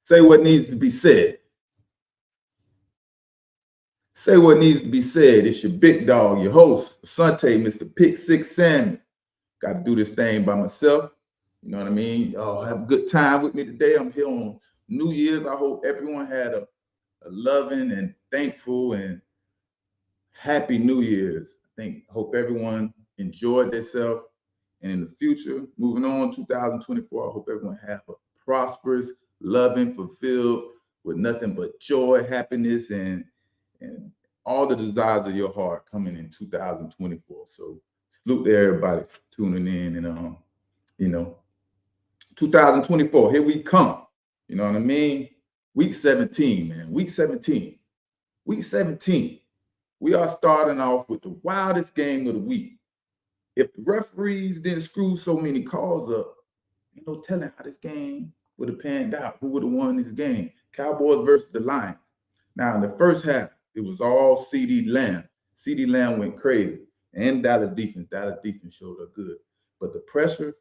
Say what needs to be said. Say what needs to be said. It's your big dog, your host, Asante, Mr. Pick Six Samuel. Got to do this thing by myself. You know what I mean? Y'all have a good time with me today. I'm here on New Year's. I hope everyone had a loving and thankful and happy New Year's. I hope everyone enjoyed themselves. And in the future, moving on, 2024, I hope everyone have a prosperous, loving, fulfilled, with nothing but joy, happiness, and all the desires of your heart coming in 2024. So salute to everybody tuning in, and 2024, here we come. You know what I mean? Week 17, man. Week 17. Week 17. We are starting off with the wildest game of the week. If the referees didn't screw so many calls up, ain't no telling how this game would have panned out. Who would have won this game? Cowboys versus the Lions. Now, in the first half, it was all CeeDee Lamb. CeeDee Lamb went crazy. And Dallas defense showed up good. But the pressure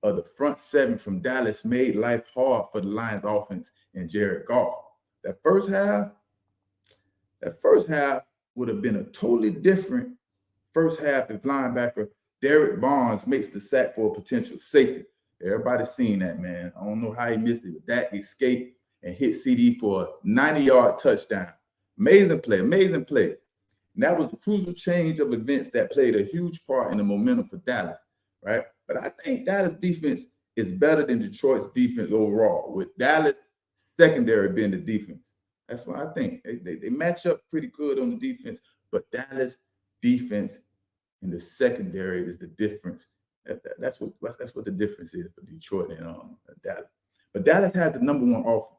of the front seven from Dallas made life hard for the Lions offense and Jared Goff. That first half would have been a totally different first half if linebacker Derek Barnes makes the sack for a potential safety. Everybody's seen that, man. I don't know how he missed it, but that escaped and hit CD for a 90-yard touchdown. Amazing play. And that was a crucial change of events that played a huge part in the momentum for Dallas, right? But I think Dallas defense is better than Detroit's defense overall, with Dallas secondary being the defense. That's what I think. They match up pretty good on the defense, but Dallas defense in the secondary is the difference. That's what the difference is for Detroit and Dallas. But Dallas has the number one offense.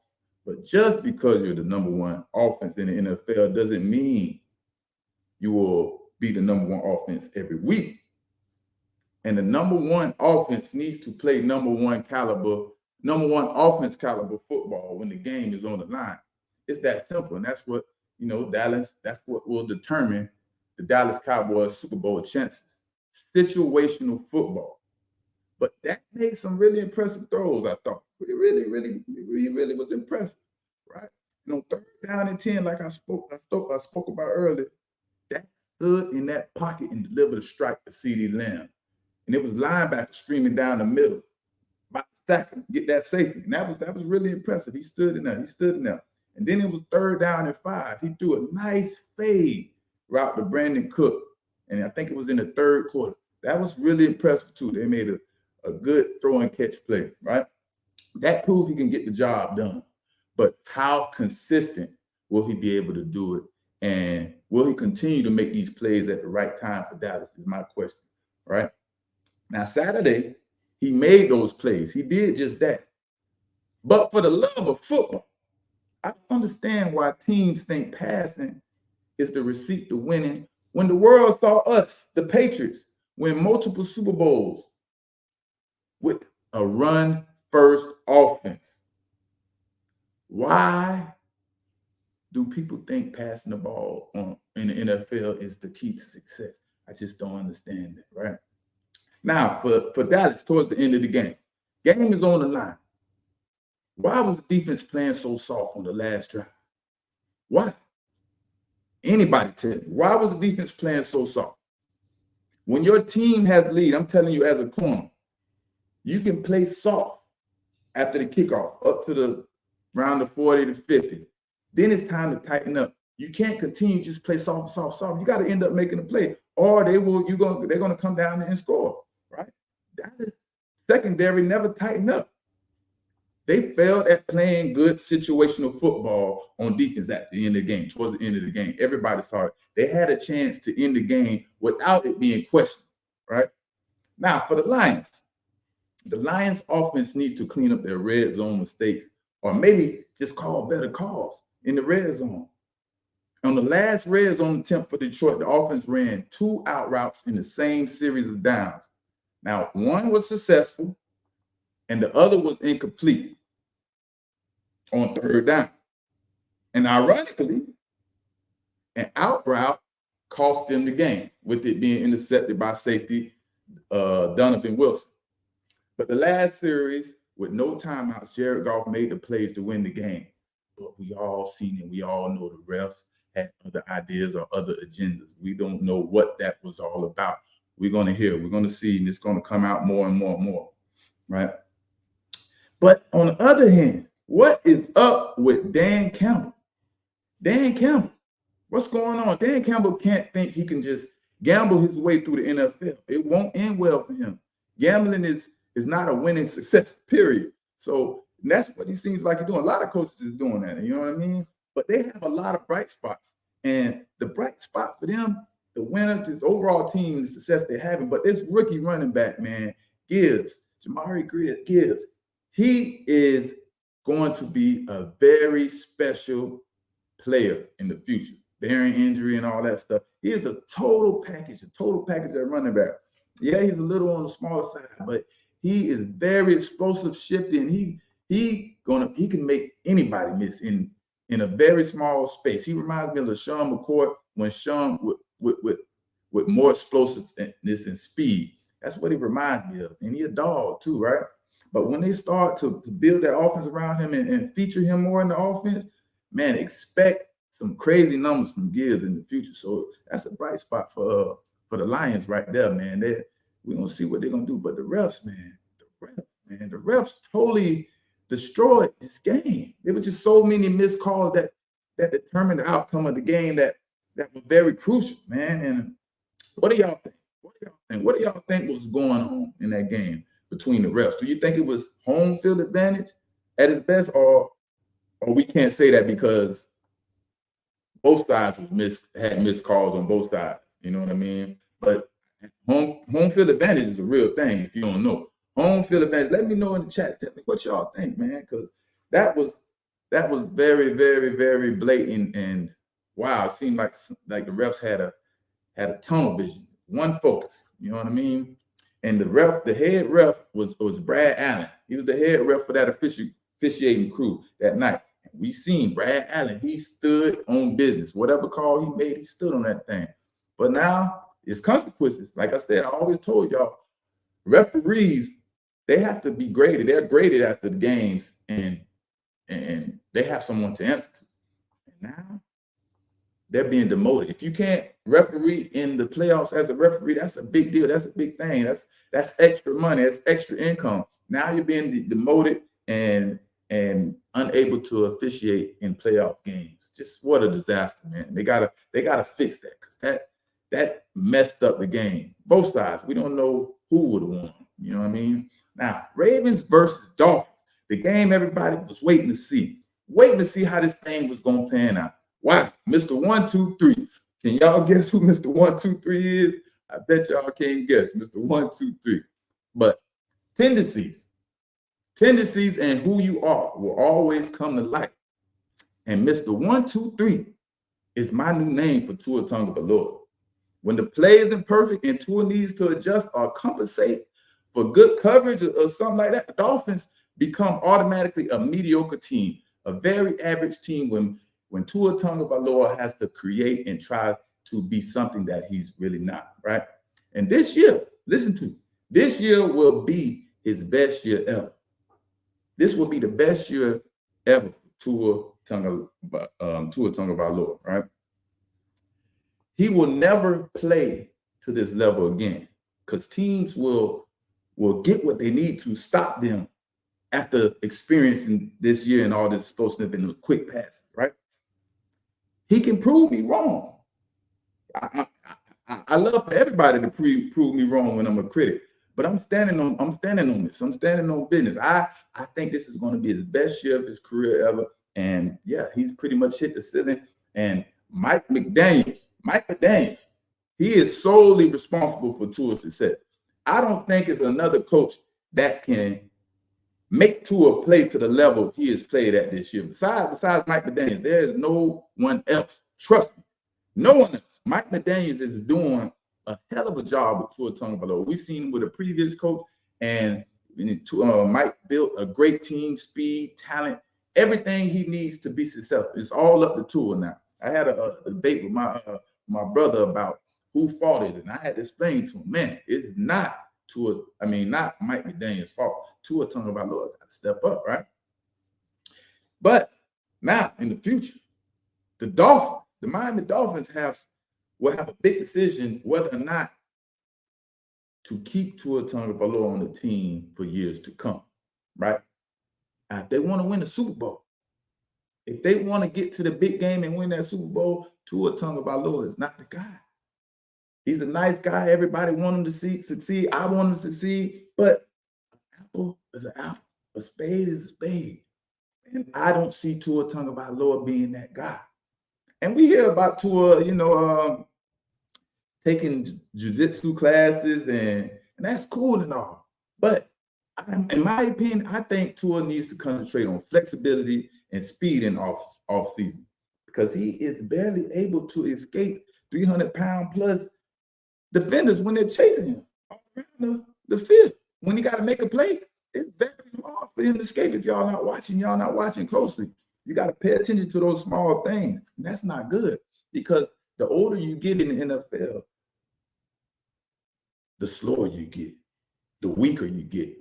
But just because you're the number one offense in the NFL doesn't mean you will be the number one offense every week. And the number one offense needs to play number one offense caliber football when the game is on the line. It's that simple. And that's what, that's what will determine the Dallas Cowboys Super Bowl chances. Situational football. But that made some really impressive throws, I thought. He really was impressive, right? Third down and 10, like I spoke about earlier, that stood in that pocket and delivered a strike to CeeDee Lamb. And it was linebacker streaming down the middle, about to sack him, get that safety. And that was really impressive. He stood in there. And then it was third down and 5. He threw a nice fade route to Brandon Cook. And I think it was in the third quarter. That was really impressive, too. They made a good throw and catch play, right? That proves he can get the job done. But how consistent will he be able to do it? And will he continue to make these plays at the right time for Dallas is my question, right? Now, Saturday, he made those plays. He did just that. But for the love of football, I don't understand why teams think passing is the receipt to winning when the world saw us, the Patriots, win multiple Super Bowls with a run-first offense. Why do people think passing the ball in the NFL is the key to success? I just don't understand that, right? Now, for Dallas, towards the end of the game is on the line. Why was the defense playing so soft on the last drive? Why? Anybody tell me, why was the defense playing so soft? When your team has lead, I'm telling you as a corner, you can play soft after the kickoff up to the round of 40 to 50. Then it's time to tighten up. You can't continue to just play soft. You got to end up making a play, or they're going to come down and score, right? Dallas secondary never tightened up. They failed at playing good situational football on defense at the end of the game, towards the end of the game. Everybody saw it. They had a chance to end the game without it being questioned, right? Now, for the Lions offense needs to clean up their red zone mistakes, or maybe just call better calls in the red zone. On the last red zone attempt for Detroit, the offense ran 2 out routes in the same series of downs. Now, one was successful, and the other was incomplete on third down. And ironically, an out route cost them the game, with it being intercepted by safety Donovan Wilson. But the last series, with no timeouts, Jared Goff made the plays to win the game. But we all seen it. We all know the refs had other ideas or other agendas. We don't know what that was all about. We're going to hear, we're going to see, and it's going to come out more and more and more, right? But on the other hand, what is up with Dan Campbell? Dan Campbell, what's going on? Dan Campbell can't think he can just gamble his way through the NFL. It won't end well for him. Gambling is not a winning success, period. So that's what he seems like he's doing. A lot of coaches is doing that, you know what I mean? But they have a lot of bright spots. And the bright spot for them, the winner to the overall team, the success they're having. But this rookie running back, man, Gibbs, Jamari Gibbs, he is going to be a very special player in the future, bearing injury and all that stuff. He is a total package at running back. Yeah, he's a little on the smaller side, but he is very explosive, shifty, and he can make anybody miss in a very small space. He reminds me of LaShawn McCoy when Sean with more explosiveness and speed. That's what he reminds me of. And he a dog too, right? But when they start to build that offense around him and feature him more in the offense, man, expect some crazy numbers from Gibbs in the future. So that's a bright spot for the Lions right there, man. We're going to see what they're going to do. But the refs, man, the refs totally destroyed this game. There were just so many missed calls that determined the outcome of the game that were very crucial, man. And what do y'all think? What do y'all think was going on in that game between the refs? Do you think it was home field advantage at its best, or we can't say that because both sides had missed calls on both sides? You know what I mean? But home field advantage is a real thing. If you don't know home field advantage, let me know in the chat. Tell me what y'all think, man, because that was very, very, very blatant. And wow, it seemed like the refs had a tunnel vision, one focus. You know what I mean? And the head ref was Brad Allen. He was the head ref for that officiating crew that night. And we seen Brad Allen. He stood on business. Whatever call he made, he stood on that thing. But now it's consequences. Like I said, I always told y'all, referees, they have to be graded. They're graded after the games, and they have someone to answer to. And now they're being demoted. If you can't referee in the playoffs as a referee, that's a big deal. That's a big thing. That's extra money. That's extra income. Now you're being demoted and unable to officiate in playoff games. Just what a disaster, man. They gotta fix that, because that messed up the game. Both sides. We don't know who would have won. You know what I mean? Now, Ravens versus Dolphins. The game everybody was waiting to see how this thing was gonna pan out. Wow, Mr. 1, 2, 3. Can y'all guess who Mr. 1, 2, 3 is? I bet y'all can't guess. Mr. 1, 2, 3. But tendencies and who you are will always come to light. And Mr. 1, 2, 3 is my new name for Tua Tagovailoa. When the play isn't perfect and Tua needs to adjust or compensate for good coverage or something like that, the Dolphins become automatically a mediocre team, a very average team when Tua Tagovailoa has to create and try to be something that he's really not, right? And this year, listen to me, this year will be his best year ever. This will be the best year ever for Tua Tagovailoa, right? He will never play to this level again, because teams will get what they need to stop them after experiencing this year and all this explosive and the quick passes, right? He can prove me wrong. I love for everybody to prove me wrong when I'm a critic, but I'm standing on this. I'm standing on business. I think this is going to be his best year of his career ever. And yeah, he's pretty much hit the ceiling. And Mike McDaniels, he is solely responsible for Tua's success. I don't think it's another coach that can make Tua play to the level he has played at this year. Besides Mike McDaniels, there is no one else. Trust me, no one else. Mike McDaniels is doing a hell of a job with Tua Tagovailoa. We've seen him with a previous coach, and Mike built a great team, speed, talent, everything he needs to be successful. It's all up to Tua now. I had a debate with my brother about who fault is it, and I had to explain to him, man, it's not Mike McDaniels' fault. Tua Tagovailoa got to step up, right? But now in the future, the Miami Dolphins will have a big decision whether or not to keep Tua Tagovailoa on the team for years to come, right? Now, if they want to win the Super Bowl, if they want to get to the big game and win that Super Bowl, Tua Tagovailoa is not the guy. He's a nice guy. Everybody want him to succeed. I want him to succeed. But an apple is an apple. A spade is a spade. And I don't see Tua Tagovailoa being that guy. And we hear about Tua, taking jiu-jitsu classes, and that's cool and all. But in my opinion, I think Tua needs to concentrate on flexibility and speed in off season, because he is barely able to escape 300-pound plus defenders when they're chasing him all around the field. When he got to make a play, it's very hard for him to escape. If y'all not watching closely, you got to pay attention to those small things. And that's not good, because the older you get in the NFL, the slower you get, the weaker you get.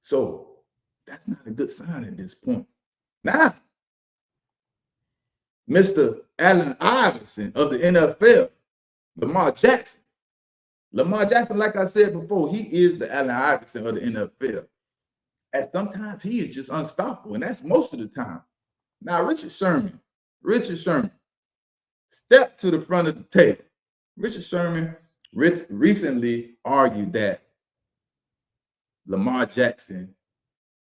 So that's not a good sign at this point. Now, Mr. Allen Iverson of the NFL, Lamar Jackson. Lamar Jackson, like I said before, he is the Allen Iverson of the NFL. And sometimes he is just unstoppable, and that's most of the time. Now, Richard Sherman, step to the front of the table. Richard Sherman recently argued that Lamar Jackson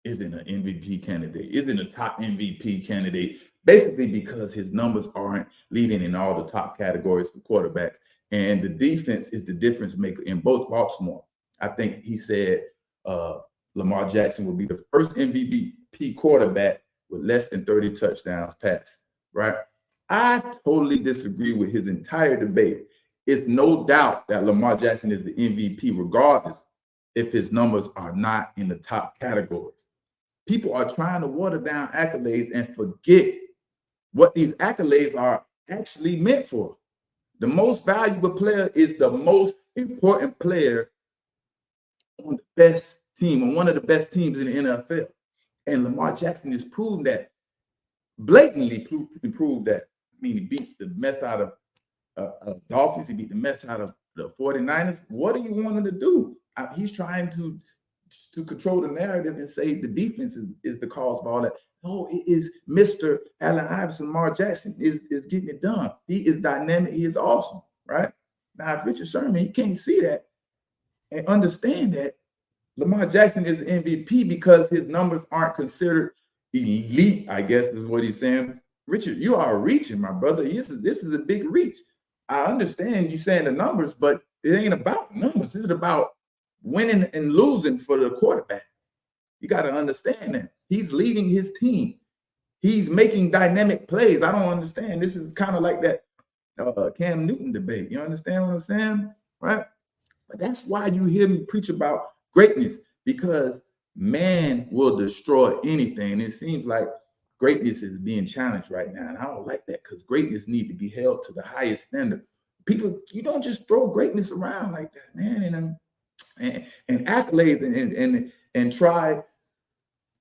isn't an MVP candidate, isn't a top MVP candidate, basically because his numbers aren't leading in all the top categories for quarterbacks. And the defense is the difference maker in both Baltimore. I think he said Lamar Jackson will be the first MVP quarterback with less than 30 touchdowns passed, right? I totally disagree with his entire debate. It's no doubt that Lamar Jackson is the MVP, regardless if his numbers are not in the top categories. People are trying to water down accolades and forget what these accolades are actually meant for. The most valuable player is the most important player on the best team, on one of the best teams in the NFL. And Lamar Jackson has proven that, blatantly proved that. I mean, he beat the mess out of Dolphins. He beat the mess out of the 49ers. What do you want him to do? He's trying to control the narrative and say the defense is the cause of all that. No, it is Mr. Allen Iverson. Lamar Jackson is getting it done. He is dynamic. He is awesome, right? Now, if Richard Sherman, he can't see that and understand that Lamar Jackson is an MVP because his numbers aren't considered elite, I guess is what he's saying. Richard, you are reaching, my brother. This is a big reach. I understand you saying the numbers, but it ain't about numbers. It's about winning and losing for the quarterback. You got to understand that. He's leading his team. He's making dynamic plays. I don't understand. This is kind of like that Cam Newton debate. You understand what I'm saying? Right? But that's why you hear me preach about greatness, because man will destroy anything. It seems like greatness is being challenged right now. And I don't like that, because greatness needs to be held to the highest standard. People, you don't just throw greatness around like that, man. And accolades and try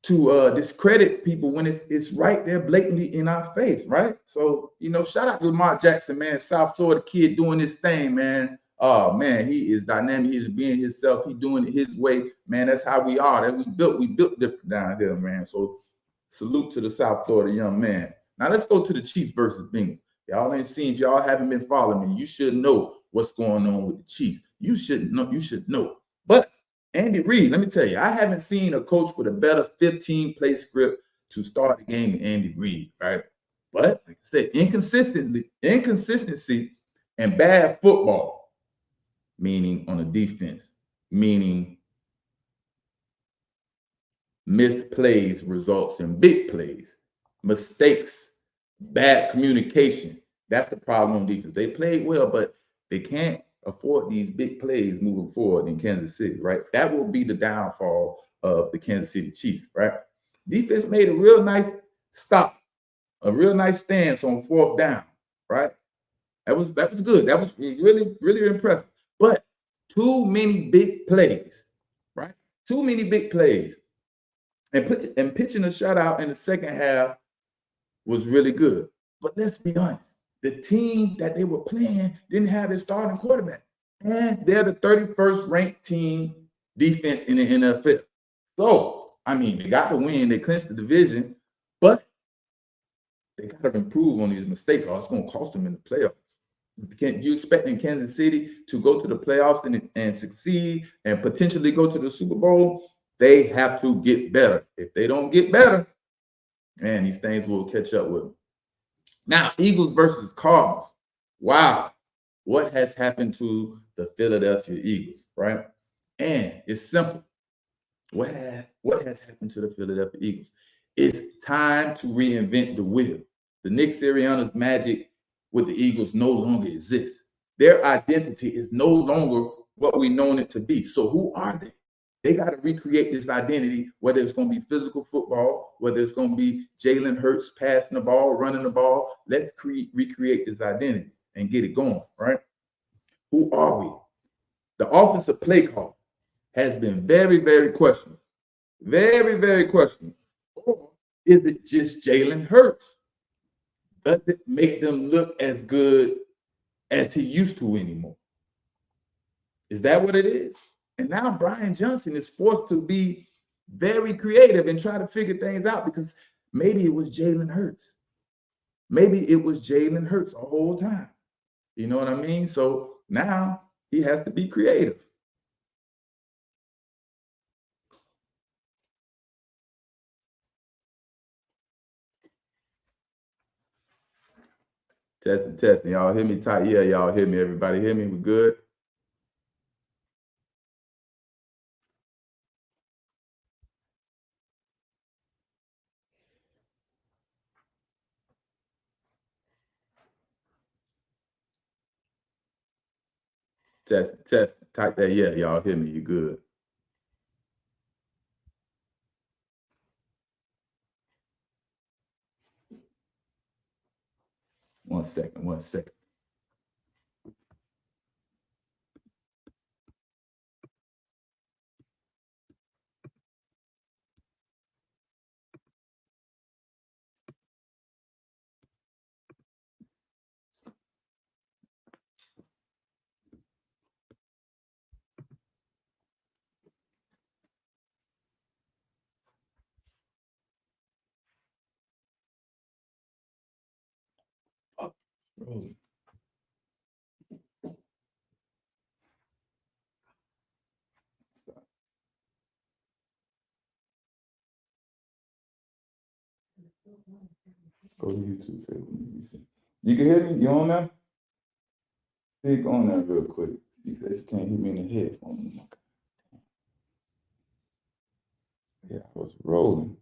to discredit people when it's right there blatantly in our face, right? So, shout out to Lamar Jackson, man, South Florida kid doing this thing, man. Oh, man, he is dynamic. He's being himself. He's doing it his way, man. That's how we are. We built different down here, man. So salute to the South Florida young man. Now let's go to the Chiefs versus Bengals. Y'all ain't seen, if y'all haven't been following me, you should know what's going on with the Chiefs. You should know. But Andy Reid, let me tell you, I haven't seen a coach with a better 15-play script to start the game than Andy Reid, right? But like I said, inconsistency and bad football, meaning on the defense, meaning missed plays results in big plays, mistakes, bad communication. That's the problem on defense. They played well, but they can't afford these big plays moving forward in Kansas City, right? That will be the downfall of the Kansas City Chiefs, right? Defense made a real nice stop, a real nice stance on fourth down, right? That was good. That was really, really impressive. But too many big plays, right? Too many big plays. and pitching a shutout in the second half was really good. But let's be honest, the team that they were playing didn't have their starting quarterback. And they're the 31st ranked team defense in the NFL. So, I mean, they got the win, they clinched the division, but they got to improve on these mistakes, or it's going to cost them in the playoffs. You expecting Kansas City to go to the playoffs and succeed and potentially go to the Super Bowl? They have to get better. If they don't get better, man, these things will catch up with them. Now, Eagles versus Cardinals. Wow. What has happened to the Philadelphia Eagles, right? And it's simple. What has happened to the Philadelphia Eagles? It's time to reinvent the wheel. The Nick Sirianni's magic with the Eagles no longer exists. Their identity is no longer what we known it to be. So who are they? They got to recreate this identity, whether it's going to be physical football, whether it's going to be Jalen Hurts passing the ball, running the ball. Let's recreate this identity and get it going, right? Who are we? The offensive play call has been very, very questionable. Very, very questionable. Or is it just Jalen Hurts? Does it make them look as good as he used to anymore? Is that what it is? And now Brian Johnson is forced to be very creative and try to figure things out, because maybe it was Jalen Hurts. Maybe it was Jalen Hurts the whole time. You know what I mean? So now he has to be creative. Testing. Y'all hear me tight? Yeah, y'all hear me. Everybody hear me? We good? Test. Type that. Yeah, y'all hear me. You good? One second. Oh, rolling. Stop. Go to YouTube. You can hear me? You on there? Stick on there real quick. She says she can't hear me in the headphones. Yeah, I was rolling.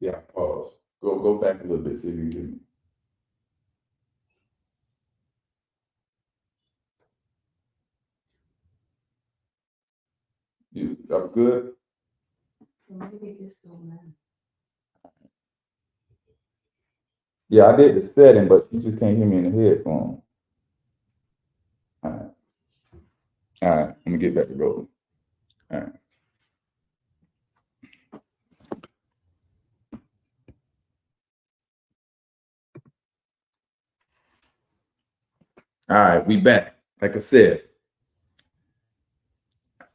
Yeah, pause. Go back a little bit, see if you hear me. That was good? Yeah, I did the setting, but you just can't hear me in the headphone. All right. Let me get back to rolling. All right. All right, we back. Like I said,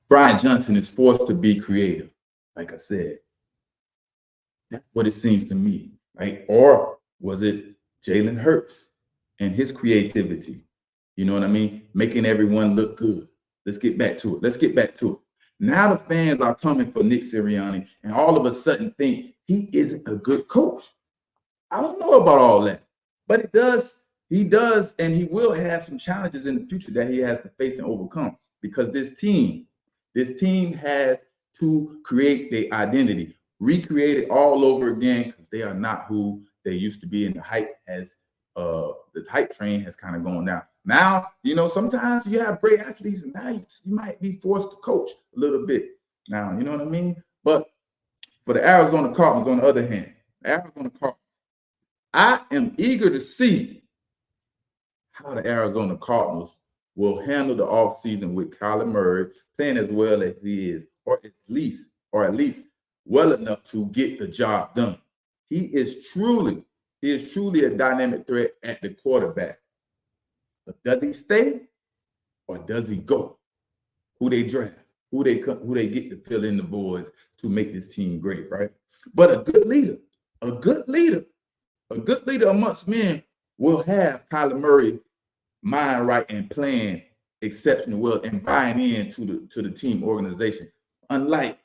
Brian Johnson is forced to be creative. Like I said, that's what it seems to me, right? Or was it Jalen Hurts and his creativity? You know what I mean? Making everyone look good. Let's get back to it. Now the fans are coming for Nick Sirianni and all of a sudden think he isn't a good coach. I don't know about all that, but he does, and he will have some challenges in the future that he has to face and overcome, because this team has to create their identity, recreate it all over again, because they are not who they used to be, and the hype train has kind of gone down. Now, sometimes you have great athletes, and now you might be forced to coach a little bit. Now, you know what I mean? But for the Arizona Cardinals, on the other hand, I am eager to see how the Arizona Cardinals will handle the offseason with Kyler Murray playing as well as he is, or at least well enough to get the job done. He is truly a dynamic threat at the quarterback. But does he stay or does he go? Who they draft, who they get to fill in the voids to make this team great, right? But a good leader amongst men will have Kyler Murray mind right and playing exceptionally well and buying into the team organization. Unlike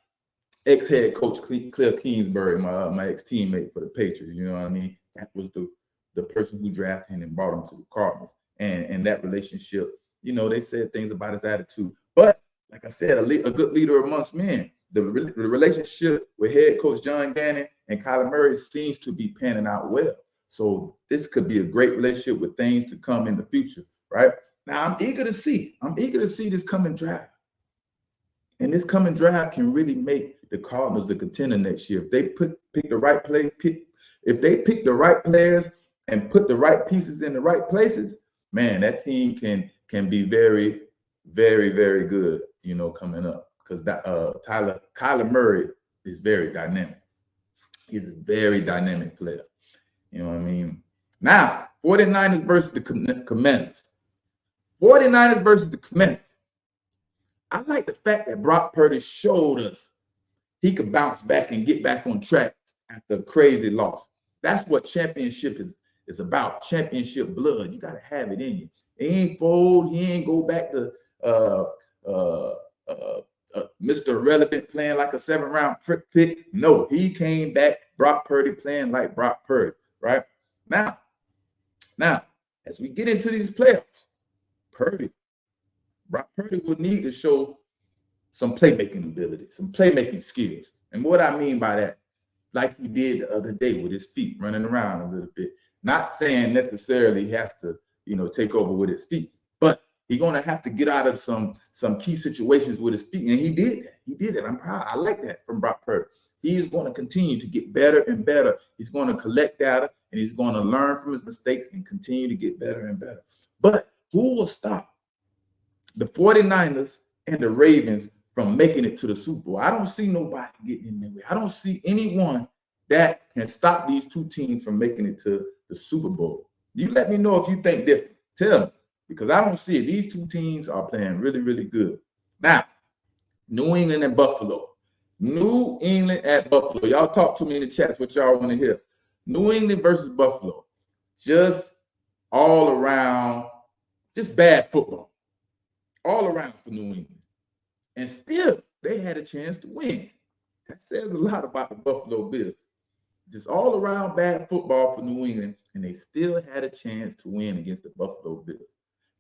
ex-head coach Cliff Kingsbury, my ex-teammate for the Patriots, you know what I mean? That was the person who drafted him and brought him to the Cardinals. And that relationship, you know, they said things about his attitude. But like I said, a good leader amongst men. The relationship with head coach John Gannon and Kyler Murray seems to be panning out well. So this could be a great relationship with things to come in the future, right? Now I'm eager to see this coming draft. And this coming draft can really make the Cardinals a contender next year. If they pick the right if they pick the right players and put the right pieces in the right places, man, that team can be very, very, very good, you know, coming up. Because Kyler Murray is very dynamic. He's a very dynamic player. You know what I mean? Now, 49ers versus the Commanders. 49ers versus the Commanders. I like the fact that Brock Purdy showed us he could bounce back and get back on track after a crazy loss. That's what championship is about. Championship blood. You got to have it in you. He ain't fold. He ain't go back to Mr. Irrelevant playing like a 7th-round pick. No, he came back, Brock Purdy playing like Brock Purdy, right? Now, as we get into these playoffs, Brock Purdy will need to show some playmaking ability, some playmaking skills. And what I mean by that, like he did the other day with his feet running around a little bit, not saying necessarily he has to, you know, take over with his feet, but he's going to have to get out of some key situations with his feet. And he did that. He did it. I'm proud. I like that from Brock Purdy. He is going to continue to get better and better. He's going to collect data and he's going to learn from his mistakes and continue to get better and better. But who will stop the 49ers and the Ravens from making it to the Super Bowl? I don't see nobody getting in their way. I don't see anyone that can stop these two teams from making it to the Super Bowl. You let me know if you think different. Tell me. Because I don't see it. These two teams are playing really, really good. Now, New England and Buffalo. New England at Buffalo. Y'all talk to me in the chats what y'all want to hear. New England versus Buffalo. Just all around, just bad football. All around for New England. And still, they had a chance to win. That says a lot about the Buffalo Bills. Just all around bad football for New England, and they still had a chance to win against the Buffalo Bills.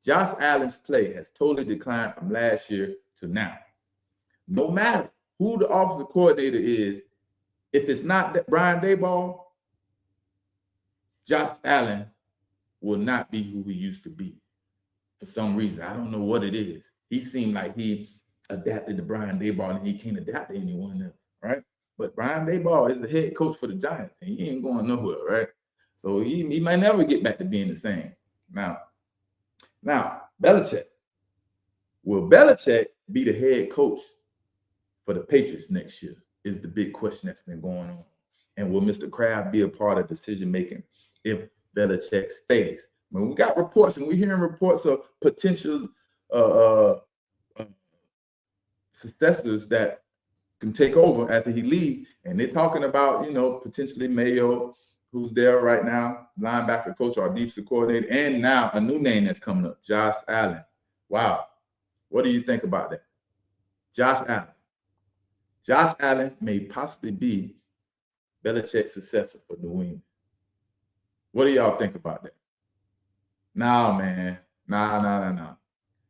Josh Allen's play has totally declined from last year to now. No matter who the offensive coordinator is, if it's not Brian Daboll, Josh Allen will not be who he used to be. For some reason, I don't know what it is. He seemed like he adapted to Brian Daboll, and he can't adapt to anyone else, right? But Brian Daboll is the head coach for the Giants, and he ain't going nowhere, right? So he might never get back to being the same. Now, Belichick. Will Belichick be the head coach for the Patriots next year is the big question that's been going on. And will Mr. Kraft be a part of decision-making if Belichick stays? When we got reports, and we're hearing reports of potential successors that can take over after he leaves, and they're talking about, you know, potentially Mayo, who's there right now, linebacker coach or defensive coordinator, and now a new name that's coming up, Josh Allen. Wow. What do you think about that? Josh Allen. Josh Allen may possibly be Belichick's successor for New England. What do y'all think about that? Nah, man. Nah.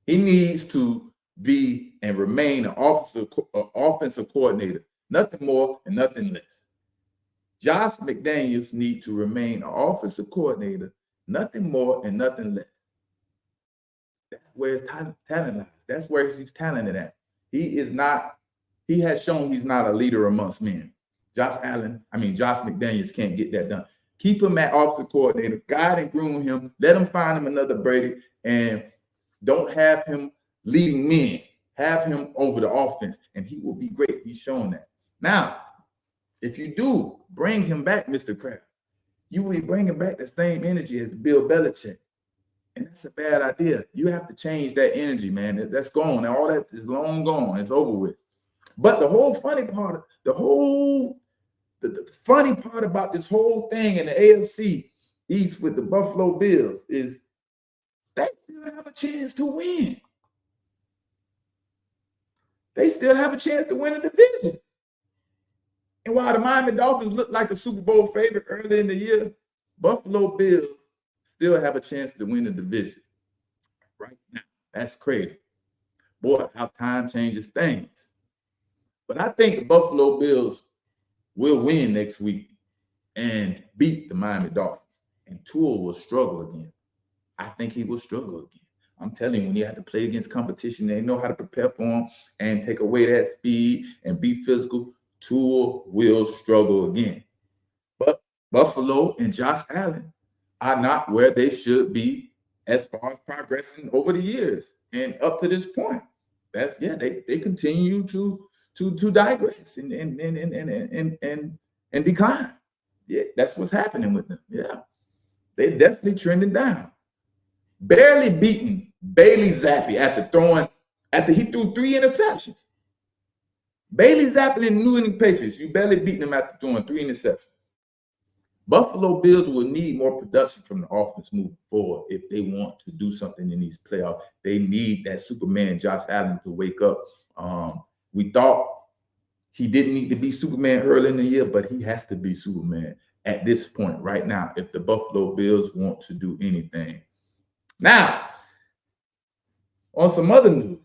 He needs to be and remain an offensive coordinator. Nothing more and nothing less. Josh McDaniels needs to remain an offensive coordinator, nothing more and nothing less. That's where his talent lies. That's where he's talented at. He has shown he's not a leader amongst men. Josh McDaniels can't get that done. Keep him at offensive coordinator, guide and groom him, let him find him another Brady, and Don't have him leading men. Have him over the offense, and he will be great. He's shown that. Now, if you do bring him back, Mr. Kraft, you will be bringing back the same energy as Bill Belichick. And that's a bad idea. You have to change that energy, man. That's gone. All that is long gone. It's over with. But the whole funny part, the funny part about this whole thing in the AFC East with the Buffalo Bills is they still have a chance to win. They still have a chance to win a division. And while the Miami Dolphins look like a Super Bowl favorite early in the year, Buffalo Bills still have a chance to win the division right now. That's crazy. Boy, how time changes things. But I think the Buffalo Bills will win next week and beat the Miami Dolphins. And Tua will struggle again. I think he will struggle again. I'm telling you, when you have to play against competition, they know how to prepare for them and take away that speed and be physical. Tua will struggle again. But Buffalo and Josh Allen are not where they should be as far as progressing over the years and up to this point. They continue to digress and decline. Yeah, that's what's happening with them. Yeah, they're definitely trending down. Barely beaten Bailey Zappi after he threw 3 interceptions. Bailey Zappi in New England Patriots, you barely beaten him after throwing 3 interceptions. Buffalo Bills will need more production from the offense moving forward if they want to do something in these playoffs. They need that Superman Josh Allen to wake up. We thought he didn't need to be Superman early in the year, but he has to be Superman at this point right now if the Buffalo Bills want to do anything. Now, on some other news,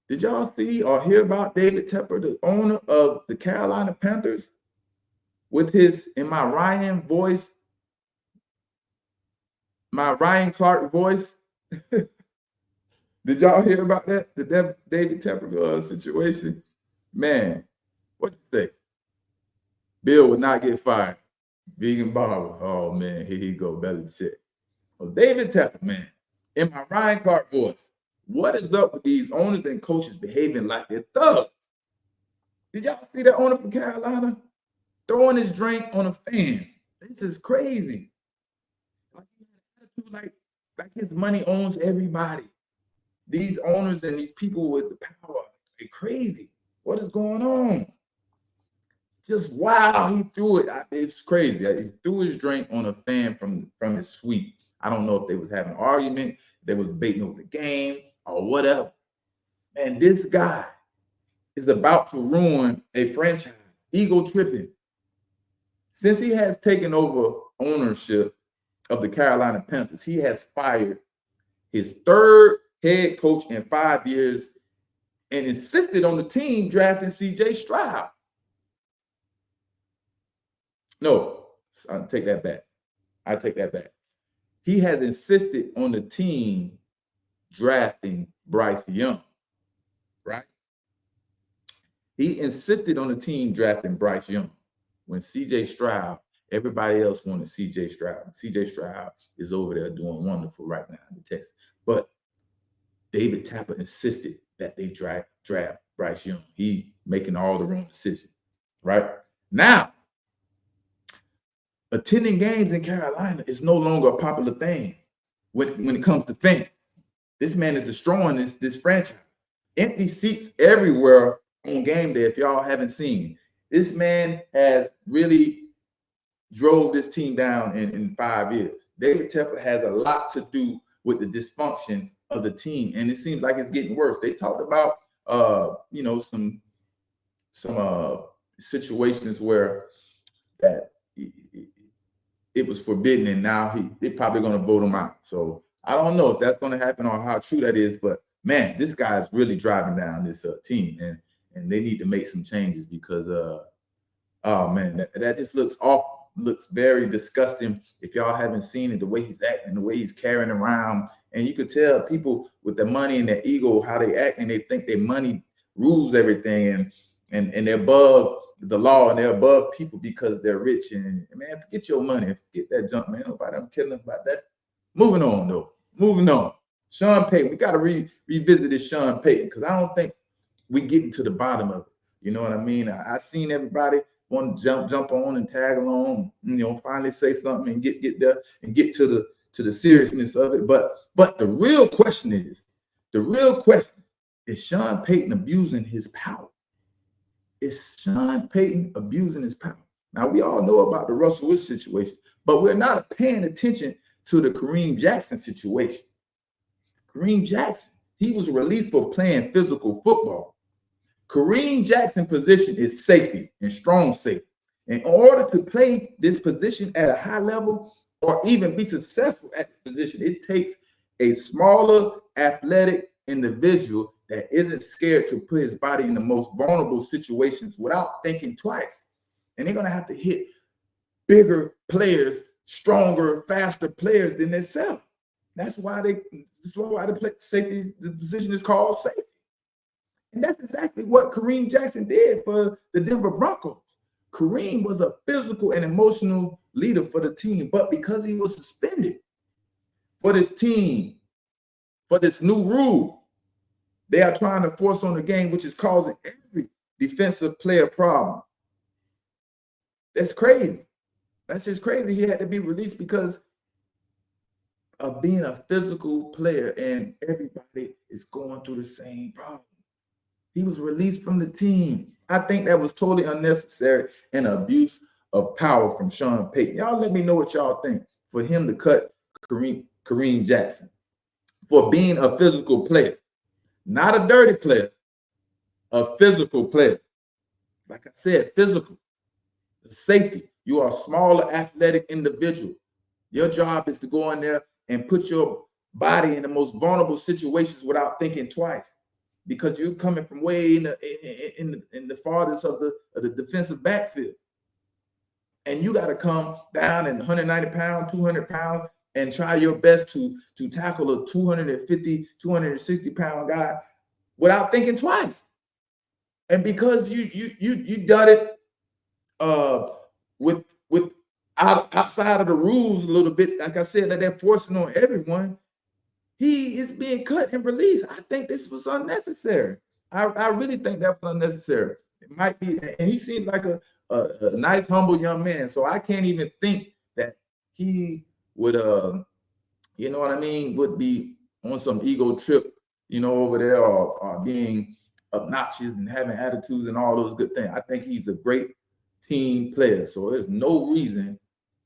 did y'all see or hear about David Tepper, the owner of the Carolina Panthers, with his, in my Ryan Clark voice? Did y'all hear about that? The David Tepper situation? Man, what you say? Bill would not get fired. Vegan barber. Oh, man, here he go, Belichick. Well, David Tepper, man, in my Ryan Clark voice, what is up with these owners and coaches behaving like they're thugs? Did y'all see that owner from Carolina throwing his drink on a fan? This is crazy. Like his money owns everybody. These owners and these people with the power, they're crazy. What is going on? Just wow, he threw it. It's crazy. He threw his drink on a fan from his suite. I don't know if they was having an argument, they was debating over the game or whatever. And this guy is about to ruin a franchise. Ego tripping. Since he has taken over ownership of the Carolina Panthers, he has fired his 3rd head coach in 5 years and insisted on the team drafting C.J. Stroud. No, I'll take that back. He has insisted on the team drafting Bryce Young, right? He insisted on the team drafting Bryce Young when C.J. Stroud, everybody else wanted C.J. Stroud. C.J. Stroud is over there doing wonderful right now in the Texas. But David Tepper insisted that they draft Bryce Young. He making all the wrong decisions, right? Now, attending games in Carolina is no longer a popular thing when it comes to fans. This man is destroying this franchise. Empty seats everywhere on game day, if y'all haven't seen. This man has really drove this team down in 5 years. David Tepper has a lot to do with the dysfunction of the team, and it seems like it's getting worse. They talked about some situations where that it was forbidden, and now they're probably going to vote him out. So I don't know if that's going to happen or how true that is, but man, this guy is really driving down this team, and they need to make some changes because oh man, that just looks awful. Looks very disgusting. If y'all haven't seen it, the way he's acting, the way he's carrying around, and you could tell people with the money and their ego how they act, and they think their money rules everything, and they're above the law and they're above people because they're rich. And man, forget your money, forget that junk, man. Nobody, I'm kidding about that. Moving on though. Moving on. Sean Payton, we got to revisit this Sean Payton because I don't think we getting to the bottom of it. You know what I mean? I seen everybody want to jump on and tag along, finally say something and get there and get to the seriousness of it. But the real question is Sean Payton abusing his power? Is Sean Payton abusing his power? Now, we all know about the Russell Wilson situation, but we're not paying attention to the Kareem Jackson situation. Kareem Jackson, he was released for playing physical football. Kareem Jackson's position is safety and strong safety. In order to play this position at a high level or even be successful at this position, it takes a smaller, athletic individual that isn't scared to put his body in the most vulnerable situations without thinking twice. And they're going to have to hit bigger players, stronger, faster players than themselves. That's why the safety, the position is called safety. And that's exactly what Kareem Jackson did for the Denver Broncos. Kareem was a physical and emotional leader for the team, but because he was suspended for this team, for this new rule, they are trying to force on the game, which is causing every defensive player problem. That's crazy. That's just crazy. He had to be released because of being a physical player, and everybody is going through the same problem. He was released from the team. I think that was totally unnecessary and abuse of power from Sean Payton. Y'all let me know what y'all think for him to cut Kareem Jackson for being a physical player. Not a dirty player, a physical player. Like I said, physical. Safety. You are a smaller, athletic individual. Your job is to go in there and put your body in the most vulnerable situations without thinking twice, because you're coming from way in the farthest of the defensive backfield. And you got to come down in 190 pounds, 200 pounds, and try your best to tackle a 250, 260 pound guy without thinking twice. And because you done it with outside of the rules a little bit, like I said, that they're forcing on everyone, he is being cut and released. I think this was unnecessary. I really think that was unnecessary. It might be, and he seems like a nice, humble young man. So I can't even think that he would, you know what I mean, would be on some ego trip, over there, or being obnoxious and having attitudes and all those good things. I think he's a great team player. So there's no reason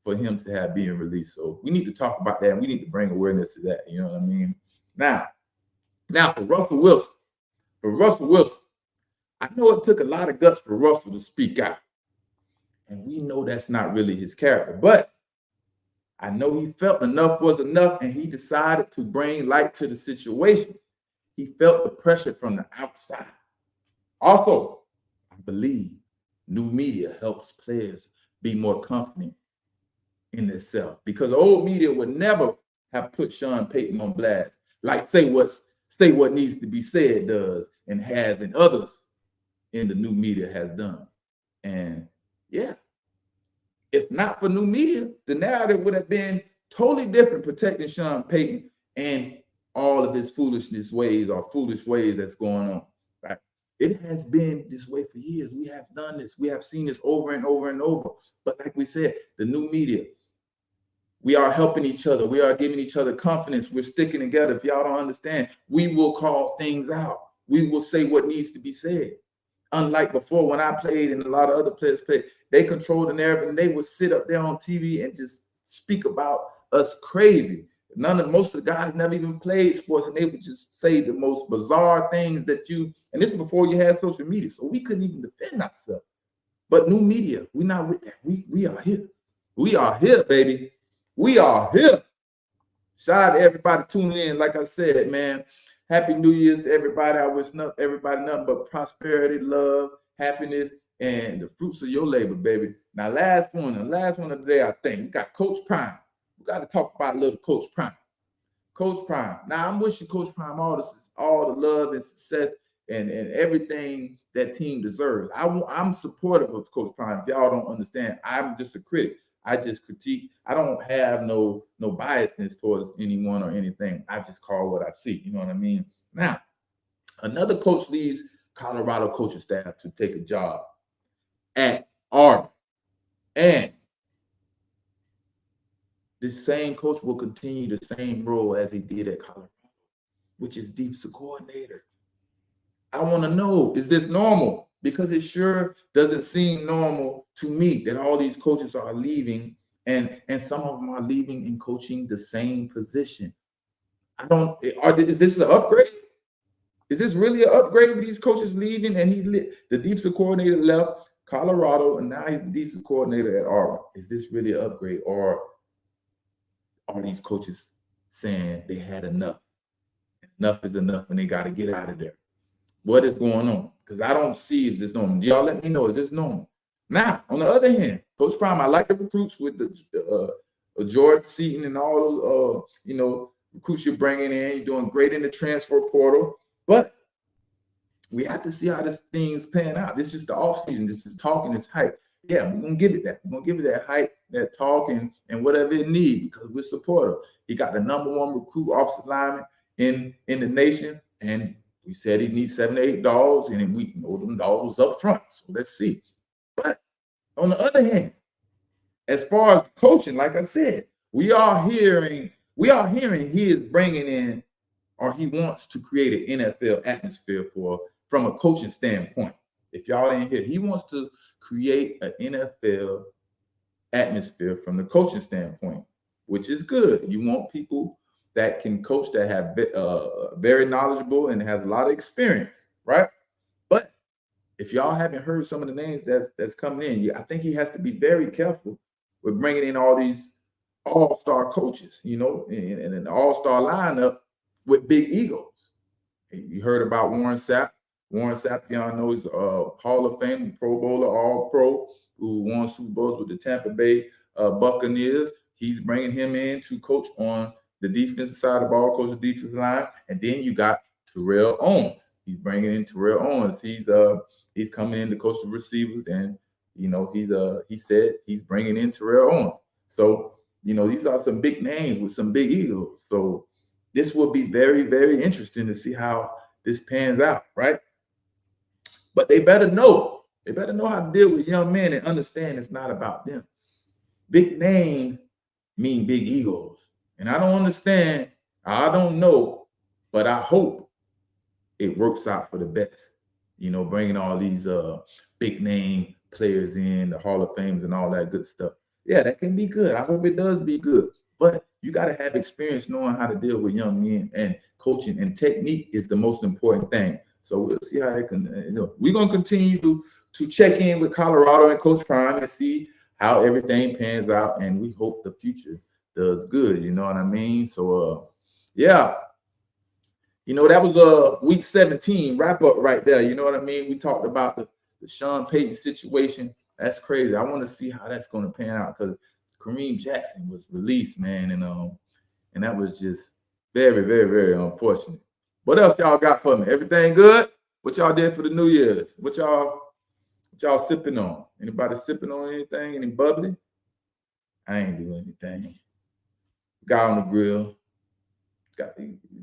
for him to have being released. So we need to talk about that, and we need to bring awareness to that. You know what I mean? Now for Russell Wilson, I know it took a lot of guts for Russell to speak out. And we know that's not really his character. But I know he felt enough was enough, and he decided to bring light to the situation. He felt the pressure from the outside. Also, I believe new media helps players be more confident in themselves, because old media would never have put Sean Payton on blast like say what needs to be said does and has, and others in the new media has done. And yeah, if not for new media, the narrative would have been totally different, protecting Sean Payton and all of his foolish ways that's going on. Right? It has been this way for years. We have done this. We have seen this over and over and over. But like we said, the new media, we are helping each other. We are giving each other confidence. We're sticking together. If y'all don't understand, we will call things out. We will say what needs to be said. Unlike before, when I played and a lot of other players played, they controlled the narrative and they would sit up there on TV and just speak about us crazy. Most of the guys never even played sports, and they would just say the most bizarre things and this is before you had social media, so we couldn't even defend ourselves. But new media, we're not with that. We are here. We are here, baby. We are here. Shout out to everybody tuning in. Like I said, man, Happy New Year's to everybody. I wish everybody nothing but prosperity, love, happiness, and the fruits of your labor, baby. Now, last one of the day, I think we got Coach Prime. We got to talk about a little Coach Prime. Coach Prime. Now, I'm wishing Coach Prime all the love and success and everything that team deserves. I'm supportive of Coach Prime. If y'all don't understand, I'm just a critic. I just critique. I don't have no biasness towards anyone or anything. I just call what I see. You know what I mean? Now, another coach leaves Colorado coaching staff to take a job at Auburn. And this same coach will continue the same role as he did at Colorado, which is defensive coordinator. I want to know, is this normal? Because it sure doesn't seem normal to me that all these coaches are leaving, and some of them are leaving and coaching the same position. Is this an upgrade? Is this really an upgrade with these coaches leaving? And the defensive coordinator left Colorado, and now he's the defensive coordinator at Auburn. Is this really an upgrade, or are these coaches saying they had enough? Enough is enough, and they got to get out of there. What is going on? Because I don't see if this normal. Y'all let me know, is this normal? Now, on the other hand, Coach Prime, I like the recruits with the George Seaton and all those, recruits you're bringing in. You're doing great in the transfer portal. But we have to see how this thing's pan out. This is just the offseason. This is talking, this hype. Yeah, we're going to give it that. We're going to give it that hype, that talk, and whatever it needs, because we're supportive. He got the #1 recruit offensive lineman in the nation, and we said he needs 7 to 8 dogs, and we know them dogs was up front. So let's see. But on the other hand, as far as coaching, like I said, we are hearing he is bringing in, or he wants to create an NFL atmosphere from a coaching standpoint. If y'all didn't hear, he wants to create an NFL atmosphere from the coaching standpoint, which is good. You want people that can coach, that have very knowledgeable and has a lot of experience, right? But if y'all haven't heard some of the names that's coming in, I think he has to be very careful with bringing in all these all-star coaches, and an all-star lineup with big egos. You heard about Warren Sapp. Warren Sapp, y'all know, he's a Hall of Fame, Pro Bowler, All Pro, who won Super Bowls with the Tampa Bay Buccaneers. He's bringing him in to coach on the defensive side of the ball, coach the defensive line. And then you got Terrell Owens. He's bringing in Terrell Owens. He's coming in to coach the receivers, and he said he's bringing in Terrell Owens. So these are some big names with some big egos. So this will be very, very interesting to see how this pans out, right? But they better know. They better know how to deal with young men and understand it's not about them. Big name mean big egos. And I don't understand. I don't know, but I hope it works out for the best. Bringing all these big name players in, the Hall of Fames and all that good stuff. Yeah, that can be good. I hope it does be good. But you got to have experience knowing how to deal with young men, and coaching and technique is the most important thing. So we'll see how they can, we're going to continue to check in with Colorado and Coach Prime and see how everything pans out. And we hope the future does good. You know what I mean? So, yeah, that was week 17 wrap up right there. You know what I mean? We talked about the Sean Payton situation. That's crazy. I want to see how that's going to pan out, because Kareem Jackson was released, man. And that was just very, very, very unfortunate. What else y'all got for me? Everything good? What y'all did for the New Year's? What y'all sipping on? Anybody sipping on anything? Any bubbly? I ain't doing anything. Got on the grill.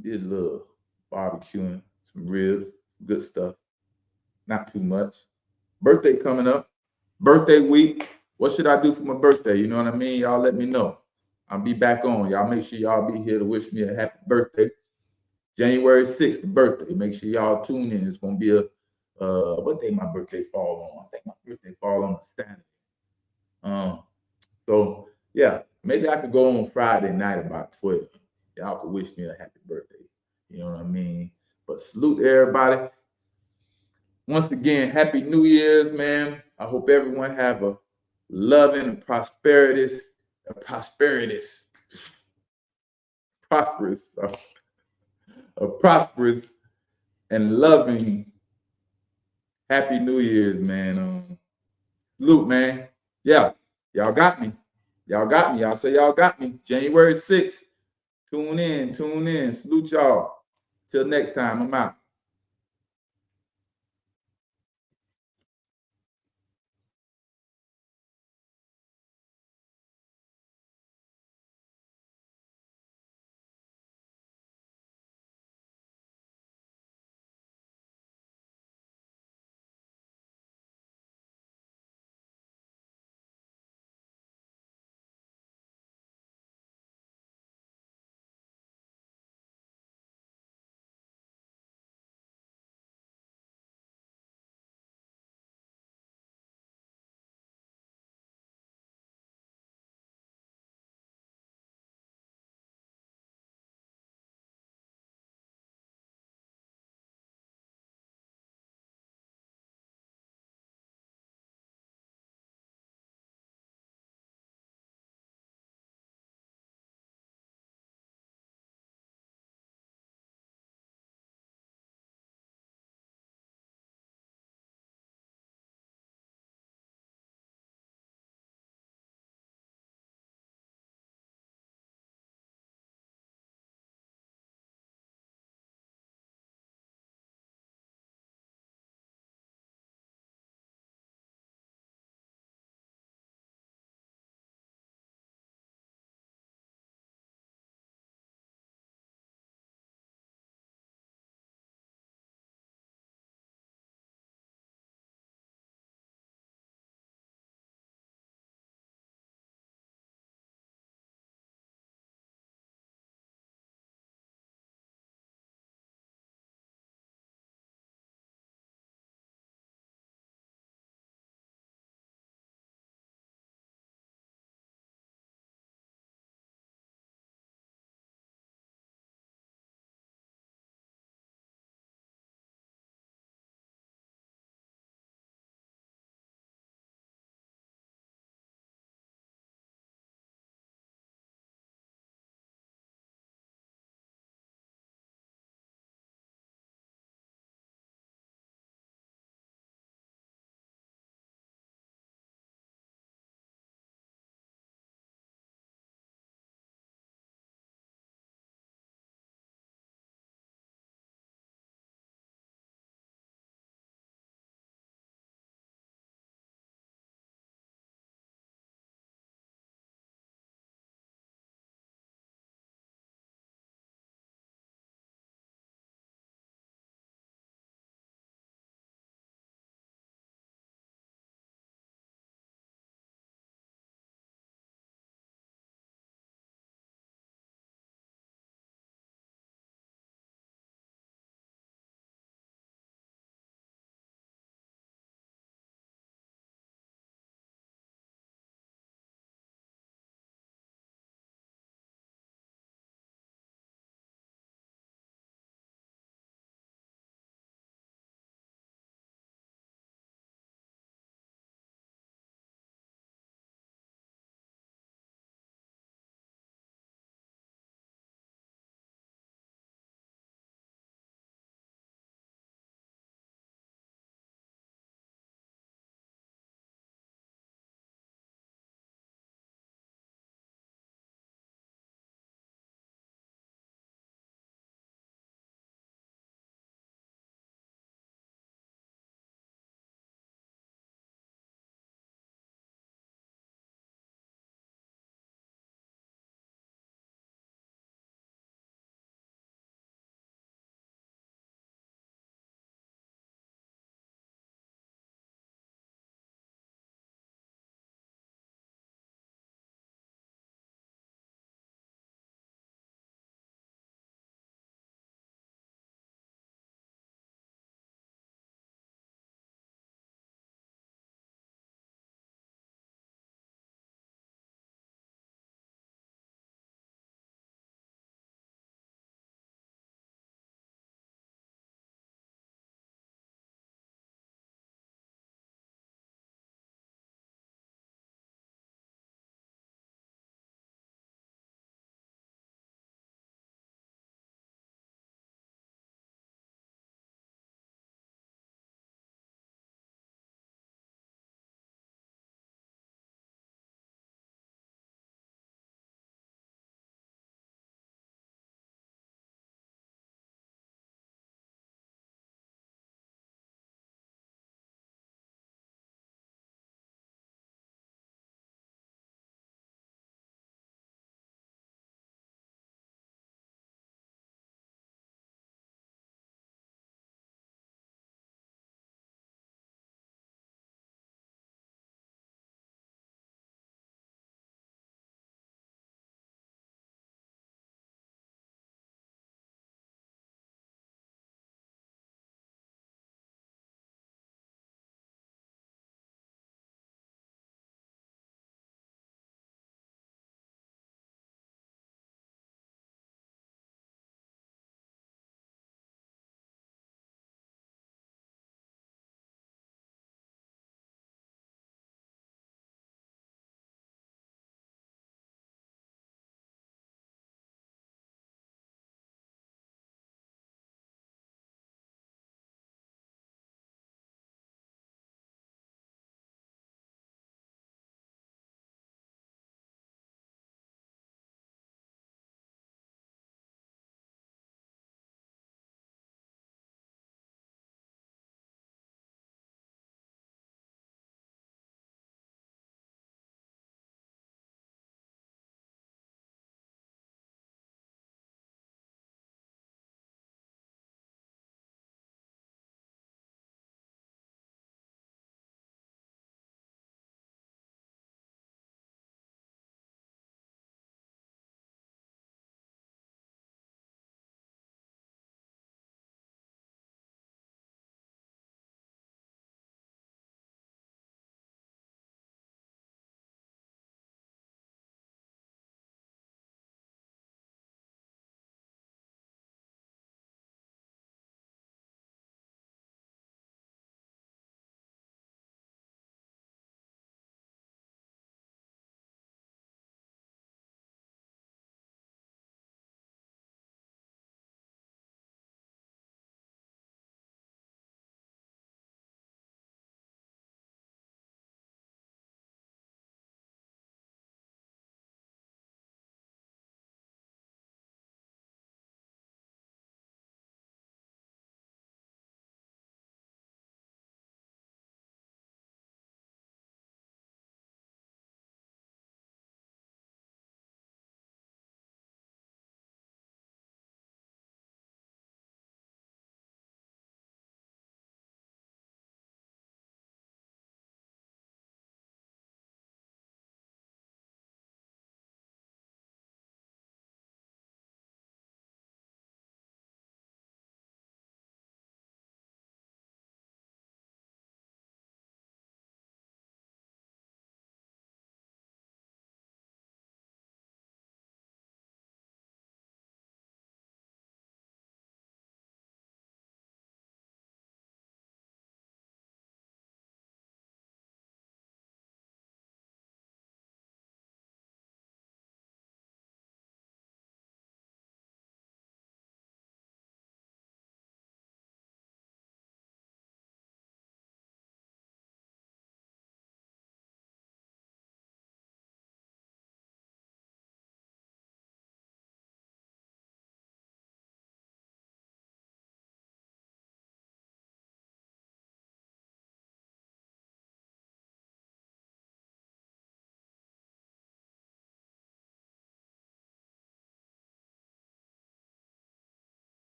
Did a little barbecuing, some ribs, good stuff. Not too much. Birthday coming up. Birthday week. What should I do for my birthday? You know what I mean? Y'all let me know. I'll be back on. Y'all make sure y'all be here to wish me a happy birthday. January 6th, the birthday. Make sure y'all tune in. It's going to be what day my birthday fall on? I think my birthday fall on a Saturday. So, yeah, maybe I could go on Friday night about 12. Y'all could wish me a happy birthday. You know what I mean? But salute to everybody. Once again, happy New Year's, man. I hope everyone have a loving and prosperous and loving happy New Year's, man. Salute, man. Yeah, y'all got me. Y'all say y'all got me. January 6th. Tune in. Salute y'all. Till next time, I'm out.